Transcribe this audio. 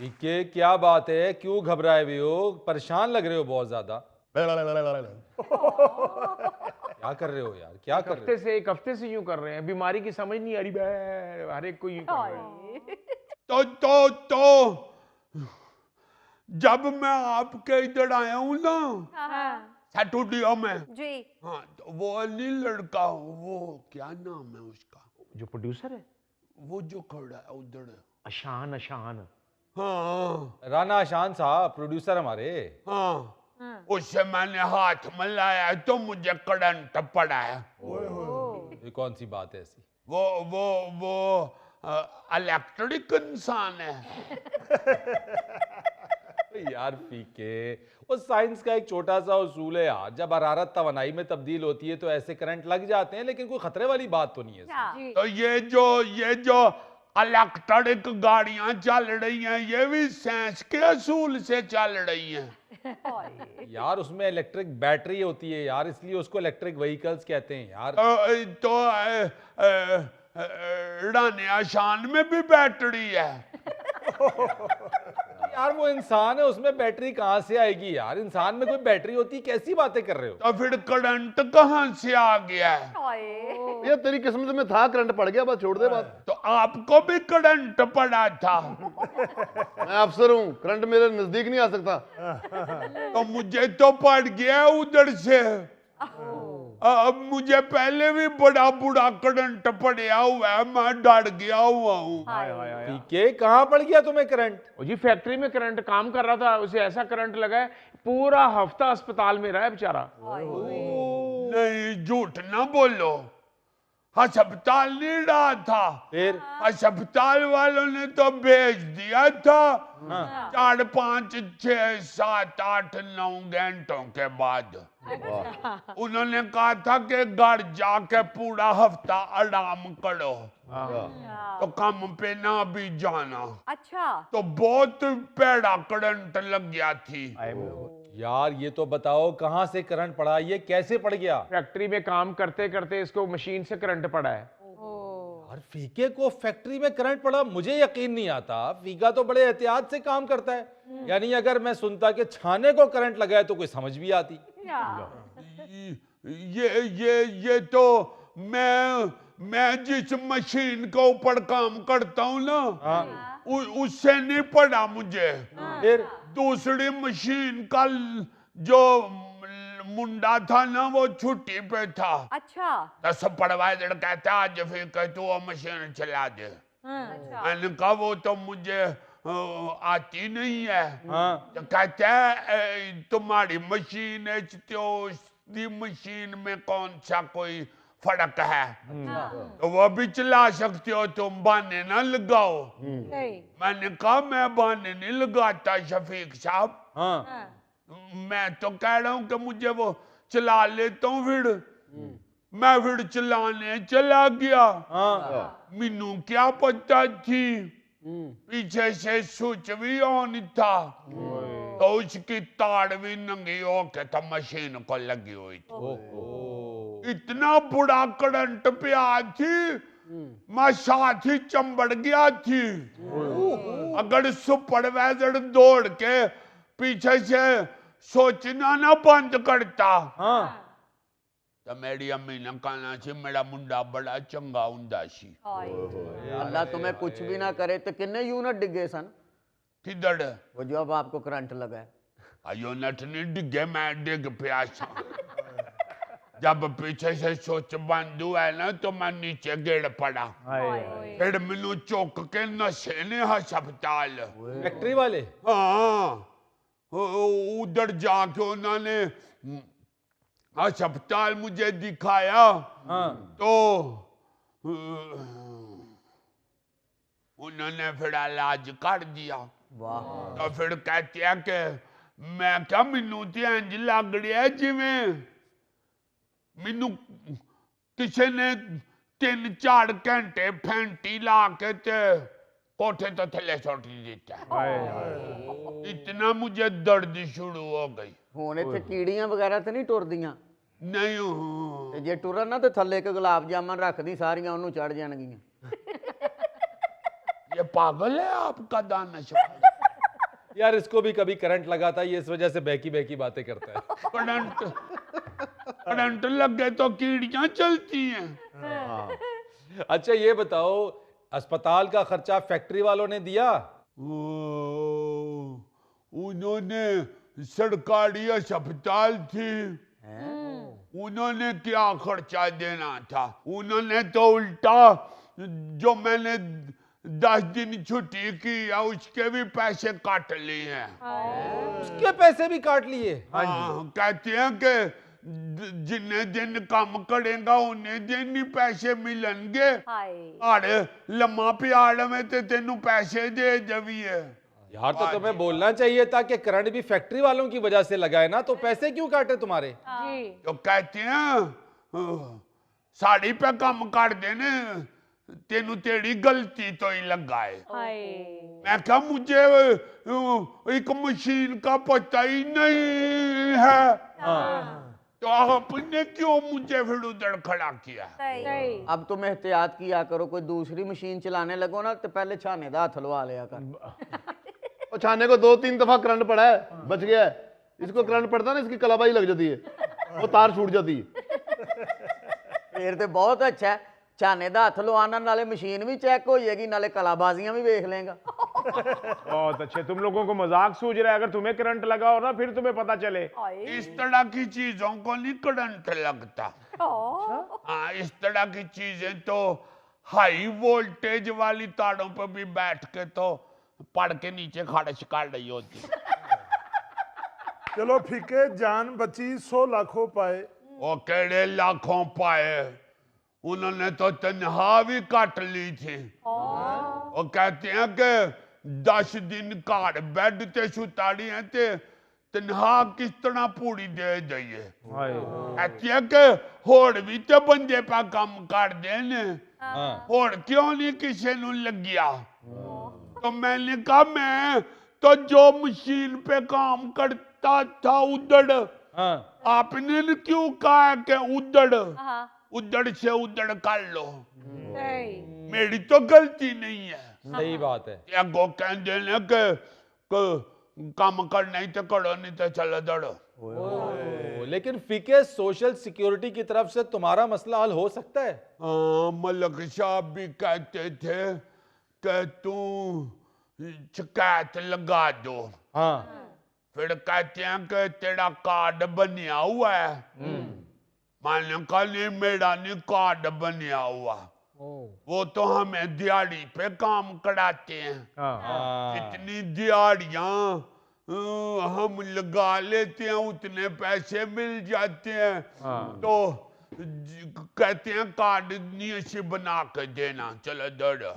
ये क्या बात है, क्यों घबराए हुए हो? परेशान लग रहे हो बहुत ज्यादा। क्या कर रहे हो यार, क्या कर रहे हो? एक हफ्ते से यूं कर रहे हैं, बीमारी की समझ नहीं आ रही, हर एक को यूं कर रहे हैं। तो जब मैं आपके इधर आया हूँ ना हाँ स्टूडियो में, जी। हाँ तो वो नहीं लड़का, वो क्या नाम है उसका, जो प्रोड्यूसर है, वो जो खड़ा है उधर। अशान अशान। हाँ राना आशान साहब प्रोड्यूसर हमारे। हाँ, उससे मैंने हाथ मिलाया तो मुझे करंट पड़ा है। ये कौन सी बात है ऐसी? वो इलेक्ट्रिक इंसान है। यार फीके, वो साइंस का एक छोटा सा उसूल है यार, जब हरारत तवानाई में तब्दील होती है तो ऐसे करंट लग जाते हैं, लेकिन कोई खतरे वाली बात तो नहीं है इसमें। तो ये जो इलेक्ट्रिक गाड़ियां चल रही हैं, ये भी साइंस के असूल से चल रही हैं। यार उसमें इलेक्ट्रिक बैटरी होती है यार, इसलिए उसको इलेक्ट्रिक व्हीकल्स कहते हैं यार। राने आशान में भी बैटरी है। यार वो इंसान है, उसमें बैटरी कहाँ से आएगी यार? इंसान में कोई बैटरी होती, कैसी बातें कर रहे हो? तो फिर करंट कहाँ से आ गया है? ये तेरी किस्मत में था, करंट पड़ गया, बस छोड़ दे बात। तो आपको भी करंट पड़ा था? मैं अफसर हूँ, करंट मेरे नजदीक नहीं आ सकता। तो मुझे तो पड़ गया उधर से। अब मुझे पहले भी बड़ा बुरा करंट पड़ा हुआ है, मैं डर गया हुआ हूँ। फीके, कहाँ पड़ गया तुम्हें करंट? वो जी फैक्ट्री में करंट काम कर रहा था, उसे ऐसा करंट लगा है, पूरा हफ्ता अस्पताल में रहा है बेचारा। नहीं, झूठ ना बोलो, अस्पताल नहीं रहा था। फिर? अस्पताल वालों ने तो भेज दिया था 4, 5, 6, 7, 8, 9 घंटों के बाद। उन्होंने कहा था कि घर जाके पूरा हफ्ता आराम करो, तो काम पे ना भी जाना। अच्छा। तो बहुत पैड़ा करंट लग गया थी। यार ये तो बताओ कहाँ से करंट पड़ा, ये कैसे पड़ गया? फैक्ट्री में काम करते करते इसको मशीन से करंट पड़ा है। यार फीके को फैक्ट्री में करंट पड़ा, मुझे यकीन नहीं आता। फीका तो बड़े एहतियात से काम करता है, यानी अगर मैं सुनता कि छाने को करंट लगा है तो कोई समझ भी आती। ये तो मैं जिस मशीन के ऊपर काम करता हूँ ना, उससे नहीं पड़ा मुझे। फिर? दूसरी मशीन का जो मुंडा था ना, वो छुट्टी पे था। अच्छा। तो सुपरवाइजर कहता आज फिर कह तू वो मशीन चला दे। अच्छा। मैंने कहा वो तो मुझे आती नहीं है। तो कहते है तुम्हारी मशीन है तो उसकी मशीन में कौन सा कोई फर्क है, तो वो भी चला सकते हो, तुम बहाने ना लगाओ। मैंने कहा मैं बहाने नहीं लगाता शफीक साहब, मैं तो कह रहा हूं कि मुझे वो चला लेता हूँ। मैं फिर चलाने चला गया। मीनू क्या पता थी पीछे से स्विच भी ऑन था, तो उसकी तार भी नंगी होके तो मशीन को लगी हुई थी। इतना बुरा करंट पे आ थी, मैं साथ ही चंबड़ गया थी। अगर सुपरवाइजर दौड़ के पीछे से सोचना ना बंद करता, तो मेरी अम्मी ने कहना सी मेरा मुंडा बड़ा चंगा हुंदा सी। अल्लाह तुम्हें कुछ भी ना करे तो कितने यूनिट डिगे सन? किधर? वो जो अब आपको करंट लगा है। यूनिट नहीं डिगे, मैं डिग पिया सा। जब पीछे से स्विच बंद हुआ है ना, तो मैं नीचे गिर पड़ा। फिर मैनू चुक के नशे ने अस्पताल। फैक्ट्री वाले? हाँ, उधर जाके उन्होंने अस्पताल मुझे दिखाया। तो उन्होंने फिर इलाज कर दिया। तो फिर कहते हैं कि मैं क्या मैनू तो इंज लग रहा है जिवें मैनू किसी ने 3-4 घंटे फैंटी ला के कोठे तो थले सुट दिता। इतना मुझे दर्द शुरू हो गई। हुण इत्थे कीड़ियां वगैरह तो नहीं टुरदियां? नहीं ते जे टुरन ना तो थल्ले एक गुलाब जामुन रख दी, सारियां ओनू चढ़ जाणगियां। ये पागल है आपका दानिश? यार इसको भी कभी करंट लगा था, ये इस वजह से बहकी बहकी बातें करता है। करंट लग गए तो कीड़ियां चलती हैं। अच्छा ये बताओ, अस्पताल का खर्चा फैक्ट्री वालों ने दिया? उन्होंने सरकारी अस्पताल थी, उन्होंने क्या खर्चा देना था? उन्होंने तो उल्टा जो मैंने 10 दिन छुट्टी की है उसके भी पैसे काट लिए हैं। उसके पैसे भी काट लिए? हाँ, कहते हैं कि जिन्ने दिन काम करेगा उन्हें दिन ही पैसे मिलेंगे। अरे लम्मा प्याड़ में तो तेनू पैसे दे जवी है यार तो तुम्हें बोलना चाहिए था कि करंट भी फैक्ट्री वालों की वजह से लगा है ना, तो पैसे क्यों काटे तुम्हारे? तो कहते हैं साड़ी पे काम कर देने, तेनू तेरी गलती तो ही लगा है। मैं क्या, मुझे एक मशीन का पता ही नहीं है, तो आपने क्यों मुझे फिर उधर खड़ा किया? अब तुम एहतियात किया करो, कोई दूसरी मशीन चलाने लगो ना तो पहले छाने दा हथ लवा लिया कर। और छाने को 2-3 दफा करंट पड़ा है, बच गया है। इसको करंट पड़ता ना, इसकी कलाबाजी लग जाती है, वो तार छूट जाती है। फिर तो बहुत अच्छा है, छाने दा हथ लवाना, नाले मशीन भी चेक हो जाएगी, नाले कलाबाजियां भी देख लेगा। बहुत अच्छे, तुम लोगों को मजाक सूझ रहा है। अगर तुम्हें करंट लगा हो ना फिर तुम्हें पता चले। इस तरह की चीजों को नहीं करंट लगता। हाँ, इस तरह की चीजें तो हाई वोल्टेज वाली तारों पर भी बैठ के तो पड़ के नीचे खारिश कर रही होती। चलो फीके, जान बची, 100 लाखों पाए। वो केड़े लाखों पाए, उन्होंने तो तनख्वाह भी काट ली थी। वो कहते हैं कि 10 दिन घर बेड ते सुताड़ी है ते तनख्वाह किस तरह पूरी दे जाइए। कहते हैं कि होड़ भी तो बंदे पे काम कर देने, होड़ क्यों नहीं किसी नू लगिया? तो मैंने कहा, मैं तो जो मशीन पे काम करता था उधड़, आपने क्यों कहा कि उधड़ से उधड़ कर लो? मेरी तो गलती नहीं है। सही बात है। अगो कहते ने कि काम करना ही तो करो, नहीं तो चलो दौड़ो। लेकिन फीके, सोशल सिक्योरिटी की तरफ से तुम्हारा मसला हल हो सकता है? मलक साहब भी कहते थे कि तू शिकायत लगा दो। हाँ। फिर कहते हैं कि तेरा कार्ड बनिया हुआ है। मैंने कहा नहीं, मेरा नहीं कार्ड बनिया हुआ, वो तो हमें दिहाड़ी पे काम कराते हैं। जितनी दिहाड़ियां हम लगा लेते हैं उतने पैसे मिल जाते हैं। तो कहते हैं कार्ड नहीं ऐसे बना के देना, चलो दौड़ो।